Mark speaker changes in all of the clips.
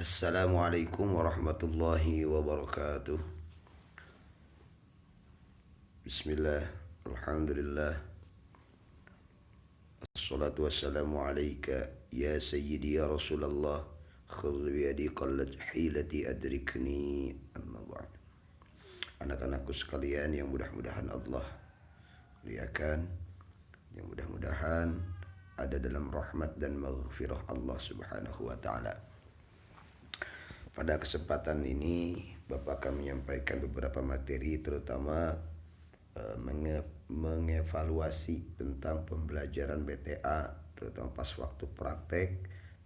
Speaker 1: Assalamualaikum warahmatullahi wabarakatuh. Bismillah, alhamdulillah, assalatu wassalamu alaika ya sayyidi ya Rasulullah. Khudh biyadi qallat hilati adrikni, amma ba'd. Anak-anakku sekalian yang mudah-mudahan Allah muliakan, yang mudah-mudahan ada dalam rahmat dan maghfirah Allah Subhanahu wa taala. Pada kesempatan ini Bapak akan menyampaikan beberapa materi, terutama mengevaluasi tentang pembelajaran BTA, terutama pas waktu praktek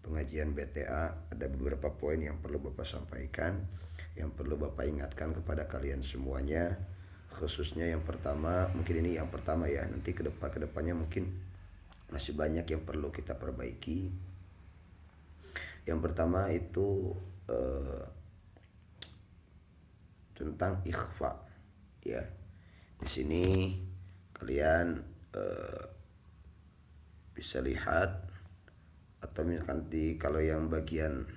Speaker 1: pengajian BTA. Ada beberapa poin yang perlu Bapak sampaikan, yang perlu Bapak ingatkan kepada kalian semuanya. Khususnya yang pertama, mungkin ini yang pertama ya, nanti kedepannya mungkin masih banyak yang perlu kita perbaiki. Yang pertama itu tentang ikhfa ya. Di sini kalian bisa lihat, atau misalkan kalau yang bagian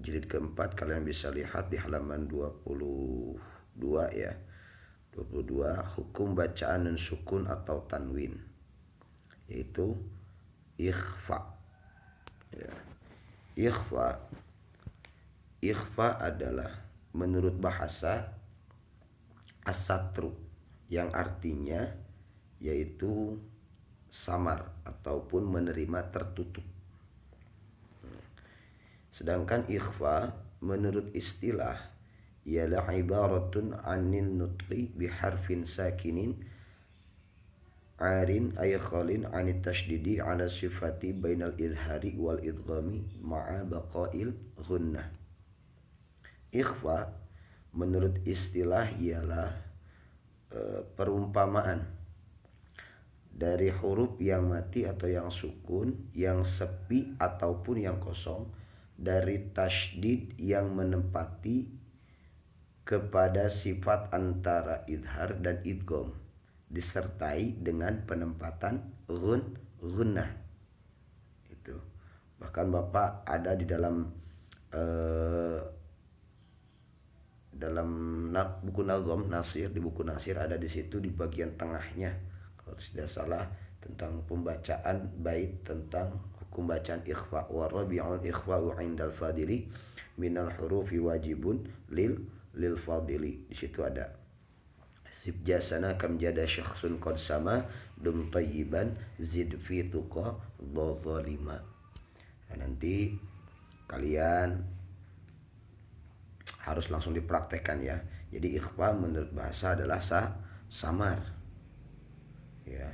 Speaker 1: jilid keempat kalian bisa lihat di halaman 22 ya. 22 hukum bacaan nun sukun atau tanwin, yaitu ikhfa ya. Ikhfa adalah menurut bahasa as-satru, yang artinya yaitu samar ataupun menerima tertutup. Sedangkan ikhfa menurut istilah ialah ibaratun anin nutqi biharfin sakinin arin ay khalin anit tashdidi ala sifati bainal idhari wal idghami ma'a baqail ghunnah. Ikhfa menurut istilah ialah perumpamaan dari huruf yang mati atau yang sukun, yang sepi ataupun yang kosong, dari tasydid yang menempati kepada sifat antara idhar dan idgham, disertai dengan penempatan gunnah. Itu bahkan Bapak ada di dalam buku Nazom Nasir, di buku Nasir ada di situ di bagian tengahnya kalau tidak salah, tentang pembacaan bait tentang hukum bacaan ikhfa. Wa rabi'ul ikhfa'u 'indal fadili minal hurufi wajibun lil fadili. Di situ ada sib jasana kam jada syakhsun qad sama dum tayyiban zid fi tuqa dzalima. Nah, nanti kalian harus langsung dipraktekkan ya. Jadi ikhfa menurut bahasa adalah samar ya.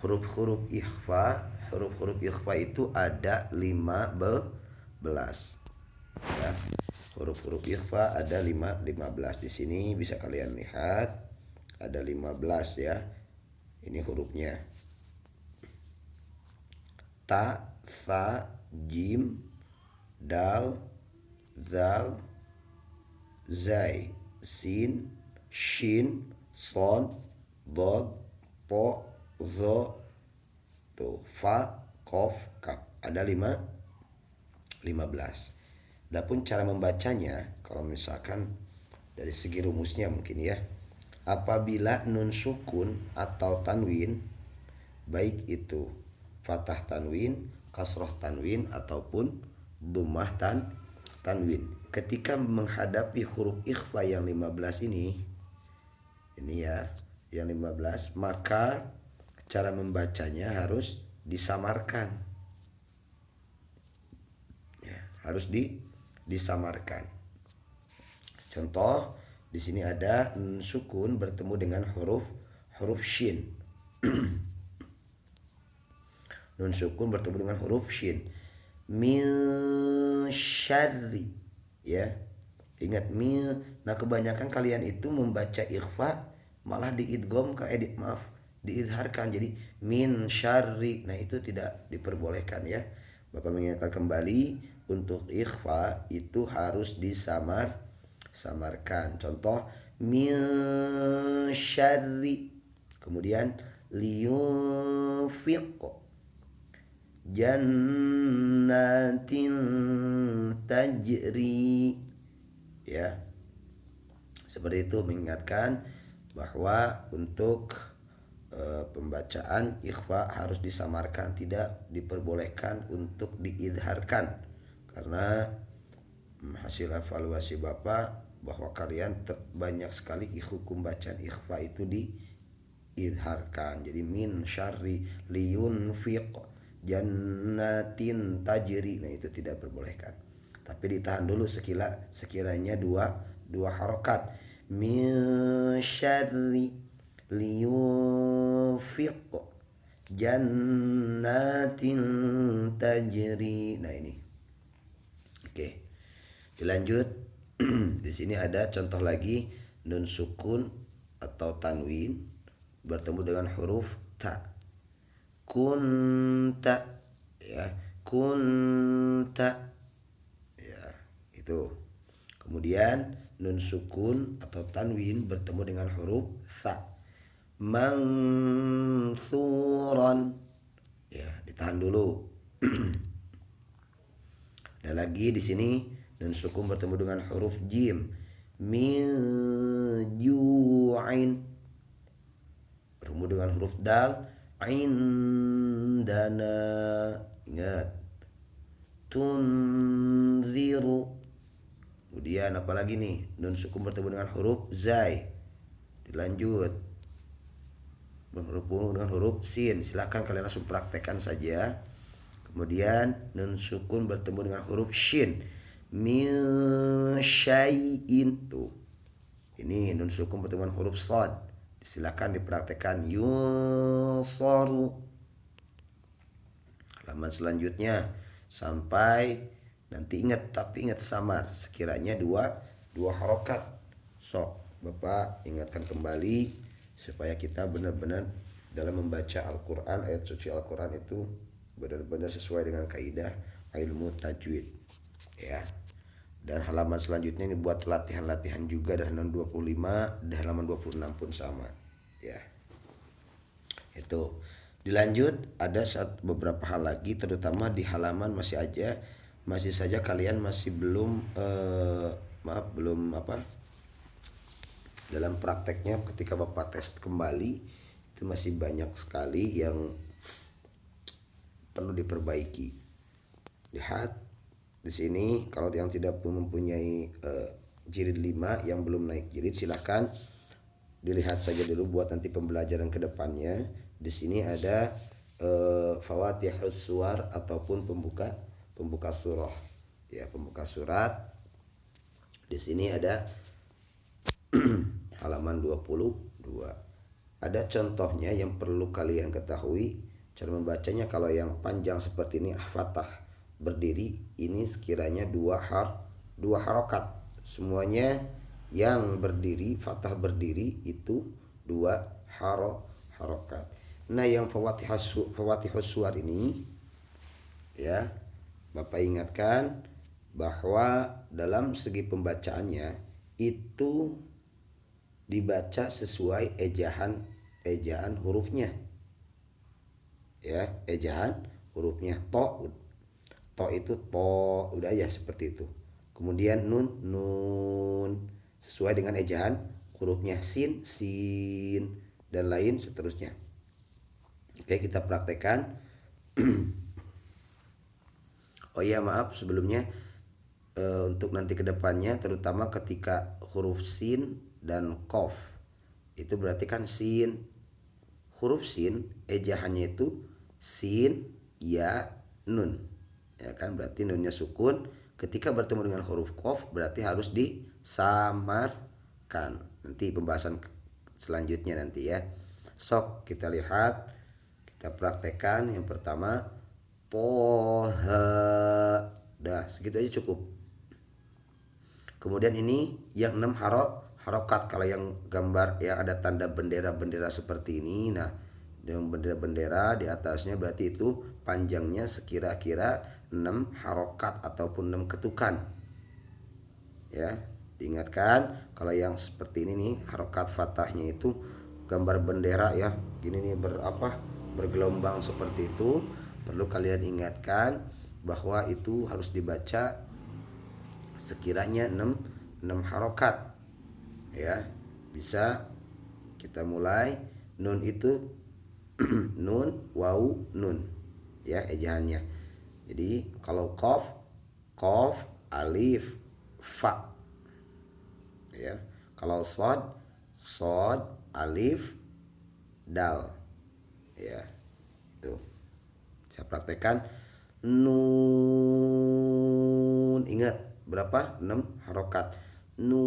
Speaker 1: Huruf-huruf ikhfa itu ada 15 ya. Huruf-huruf ikhfa ada 15. Di sini bisa kalian lihat ada 15 ya. Ini hurufnya: ta, sa, jim, dal, zal, zai, sin, shin, son, dod, po, zo, tuh, fa, kof, kaf. Ada 15. Adapun cara membacanya, kalau misalkan dari segi rumusnya mungkin ya, apabila nun sukun atau tanwin, baik itu fathah tanwin, kasroh tanwin ataupun dhammah tanwin, ketika menghadapi huruf ikhfa yang 15 ini ya, yang 15, maka cara membacanya harus disamarkan ya, harus disamarkan. Contoh di sini ada nun sukun bertemu dengan huruf shin. Nun sukun bertemu dengan huruf shin. Min syarri ya. Ingat min. Nah, kebanyakan kalian itu membaca ikhfa malah diizharkan jadi min syarri. Nah, itu tidak diperbolehkan ya. Bapak mengingatkan kembali, untuk ikhfa itu harus samarkan. Contoh min syarri, kemudian liyunfiq. jannatin tajri, ya. Seperti itu, mengingatkan bahwa untuk pembacaan ikhfa harus disamarkan, tidak diperbolehkan untuk diidharkan, karena hasil evaluasi Bapak bahwa kalian banyak sekali hukum bacaan ikhfa itu diidharkan. Jadi min syarri liyunfiq jannatin tajri, nah itu tidak diperbolehkan, tapi ditahan dulu sekiranya dua harokat, min syarri liyunfiq jannatin tajri. Nah ini. Oke. Dilanjut. Di sini ada contoh lagi, nun sukun atau tanwin bertemu dengan huruf ta. Kunta, ya, kunta, ya, itu. Kemudian nun sukun atau tanwin bertemu dengan huruf sa. Mansuran, ya, ditahan dulu. Ada lagi di sini nun sukun bertemu dengan huruf jim. Min ju'in bertemu dengan huruf dal. Indana, ingat. Tunziru. Kemudian apalagi nih, nun sukun bertemu dengan huruf zai. Dilanjut berhubung dengan huruf sin. Silakan kalian langsung praktekkan saja. Kemudian nun sukun bertemu dengan huruf shin. Min syai'in, tuh. Ini nun sukun bertemu dengan huruf sad. Silakan dipraktekkan. Yunsaru. Halaman selanjutnya sampai nanti ingat, tapi ingat samar sekiranya dua harokat. Sok Bapak ingatkan kembali supaya kita benar-benar dalam membaca Al-Quran, ayat suci Al-Quran itu benar-benar sesuai dengan kaidah ilmu tajwid, ya. Dan halaman selanjutnya ini buat latihan-latihan juga, dari halaman 25 dan halaman 26 pun sama, ya. Itu. Dilanjut, ada beberapa hal lagi, terutama di halaman masih saja kalian masih belum dalam prakteknya. Ketika Bapak tes kembali itu masih banyak sekali yang perlu diperbaiki. Lihat di sini, kalau yang tidak mempunyai jilid 5 yang belum naik jilid, silakan dilihat saja dulu buat nanti pembelajaran kedepannya. Di sini ada Fawatihus Suwar ataupun pembuka surah, ya, pembuka surat. Di sini ada halaman 22. Ada contohnya yang perlu kalian ketahui cara membacanya. Kalau yang panjang seperti ini, fathah berdiri, ini sekiranya dua harokat. Semuanya yang berdiri, fathah berdiri itu dua harokat. Nah, yang Fawatihus Suwar ini, ya, Bapak ingatkan bahwa dalam segi pembacaannya itu dibaca sesuai ejaan hurufnya, ya, ejaan hurufnya. To itu to, udah ya, seperti itu. Kemudian nun sesuai dengan ejaan hurufnya. Sin dan lain seterusnya. Oke, kita praktekkan. Oh iya, maaf sebelumnya, untuk nanti kedepannya, terutama ketika huruf sin dan qaf, itu berarti kan sin. Huruf sin ejaannya itu sin ya nun, ya kan, berarti nunnya sukun. Ketika bertemu dengan huruf qaf berarti harus disamarkan. Nanti pembahasan selanjutnya nanti, ya. Sok kita lihat, kita praktekkan. Yang pertama, toha. Dah, segitu aja cukup. Kemudian ini yang 6 harokat. Kalau yang gambar yang ada tanda bendera-bendera seperti ini, nah, dengan bendera-bendera di atasnya berarti itu panjangnya sekira-kira 6 harokat ataupun 6 ketukan. Ya, diingatkan kalau yang seperti ini nih, harokat fathahnya itu gambar bendera, ya. Gini nih, bergelombang seperti itu. Perlu kalian ingatkan bahwa itu harus dibaca sekiranya 6 harokat ya. Bisa kita mulai. Nun itu nun, waw, nun ya ejaannya. Jadi kalau qaf, alif, fa ya. Kalau sod, alif, dal ya. Tuh. Saya praktekkan. Nun, ingat berapa? 6 harokat. Nun,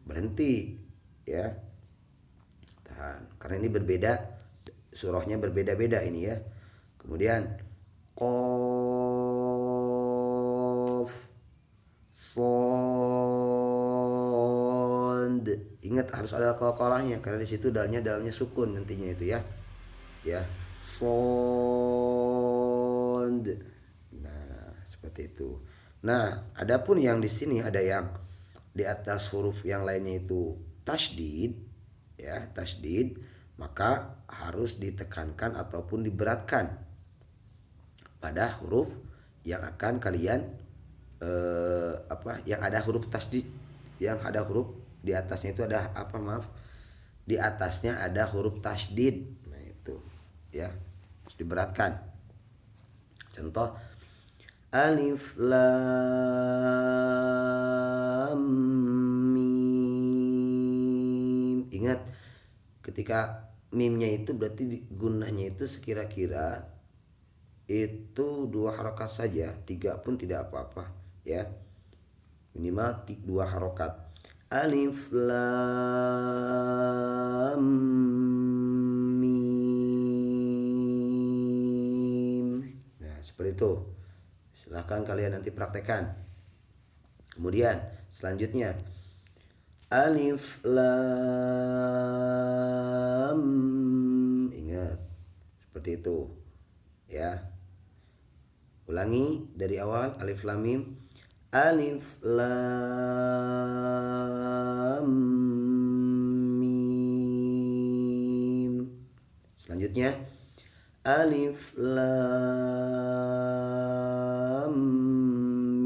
Speaker 1: berhenti ya. Tahan. Karena ini berbeda, surahnya berbeda-beda ini ya. Kemudian qaf, shad. Ingat harus ada qalqalahnya karena di situ dalnya sukun nantinya itu ya. Ya, shad. Nah, seperti itu. Nah, adapun yang di sini ada yang di atas huruf yang lainnya itu tasydid ya, tasydid, maka harus ditekankan ataupun diberatkan pada huruf yang akan kalian yang ada huruf tasydid, yang ada huruf di atasnya itu ada di atasnya ada huruf tasydid. Nah, itu ya harus diberatkan. Contoh alif lam mim. Ingat ketika mimnya itu berarti gunanya itu sekira-kira itu 2 harokat saja, 3 pun tidak apa-apa ya, minimal 2 harokat. Alif lam mim. Nah, seperti itu. Silahkan kalian nanti praktekkan. Kemudian selanjutnya alif lam, ingat seperti itu ya. Ulangi dari awal. Alif lam mim. Alif lam mim. Selanjutnya alif lam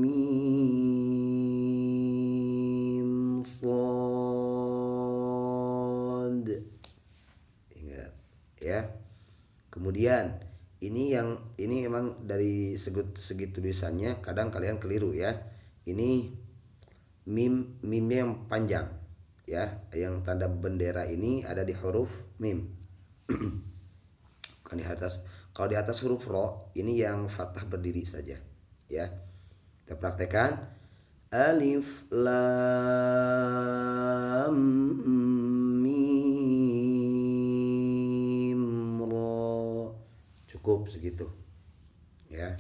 Speaker 1: mim shad. Ingat ya. Kemudian ini emang dari segi tulisannya kadang kalian keliru ya. Ini mimnya yang panjang ya, yang tanda bendera ini ada di huruf mim. Bukan di atas. Kalau di atas huruf ro ini yang fathah berdiri saja ya. Kita praktekkan. Alif lam mim ro. Cukup segitu ya.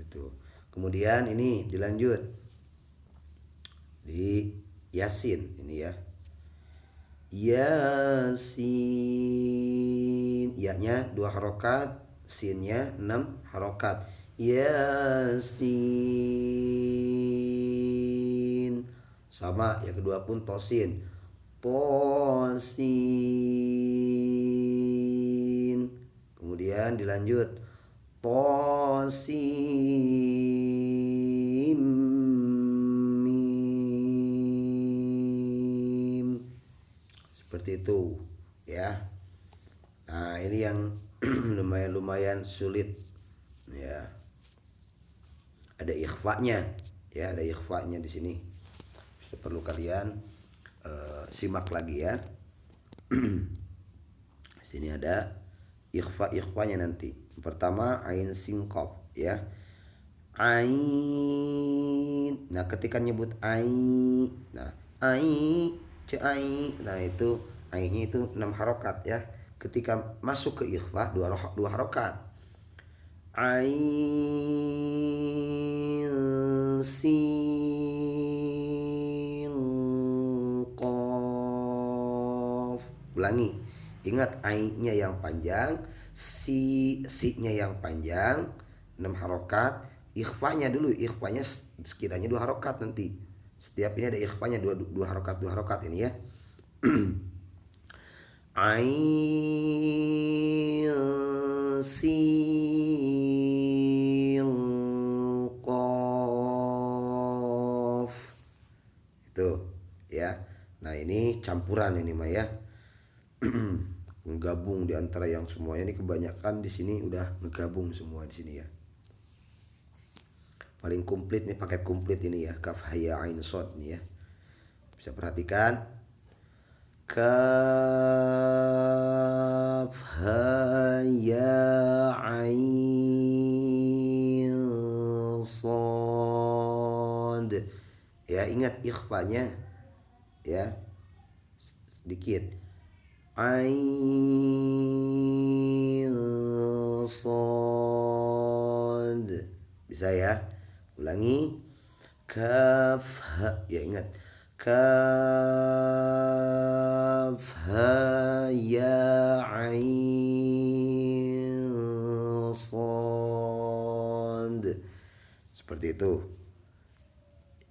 Speaker 1: Gitu. Kemudian ini dilanjut di Yasin ini ya. Yasin, ya-nya 2 harokat, sinnya 6 harokat. Yasin. Sama yang kedua pun tosin. Tosin. Kemudian dilanjut tosim mim. Seperti itu ya. Nah, ini yang lumayan sulit ya. Ada ikhfanya ya, ada ikhfanya di sini. Perlu kalian simak lagi ya. Sini ada ikhfanya nanti. Pertama ain sin qaf ya. Ain. Nah, ketika nyebut ain, nah ai, nah itu ainnya itu 6 harokat ya. Ketika masuk ke ikhfa 2 harokat. Ain sin qaf. Ulangi. Ingat ainnya yang panjang, si-nya yang panjang, 6 harokat. Ikhfanya dulu, ikhfanya sekiranya 2 harokat nanti. Setiap ini ada ikhfanya 2 harokat ini ya. Ain sin qaf. Itu ya. Nah, ini campuran ini mah ya. Menggabung di antara yang semuanya ini, kebanyakan di sini udah ngegabung semua di sini ya. Paling komplit nih, paket komplit ini ya, kaf ha ya ain shad nih ya. Bisa perhatikan kaf ha ya ain shad. Ya, ingat ikhfanya ya, sedikit. Ain shad. Bisa ya? Ulangi. Kaf ha, ya ingat. Kaf ha ya ain shad. Seperti itu.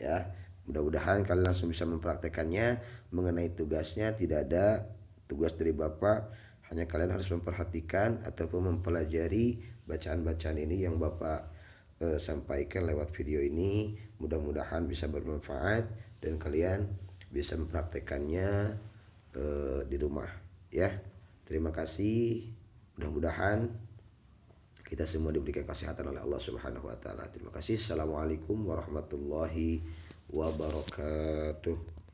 Speaker 1: Ya, mudah-mudahan kalian langsung bisa mempraktekannya. Mengenai tugasnya, tidak ada tugas dari Bapak, hanya kalian harus memperhatikan ataupun mempelajari bacaan-bacaan ini yang Bapak sampaikan lewat video ini. Mudah-mudahan bisa bermanfaat dan kalian bisa mempraktekannya di rumah ya. Terima kasih. Mudah-mudahan kita semua diberikan kesehatan oleh Allah Subhanahu wa taala. Terima kasih. Assalamualaikum warahmatullahi wabarakatuh.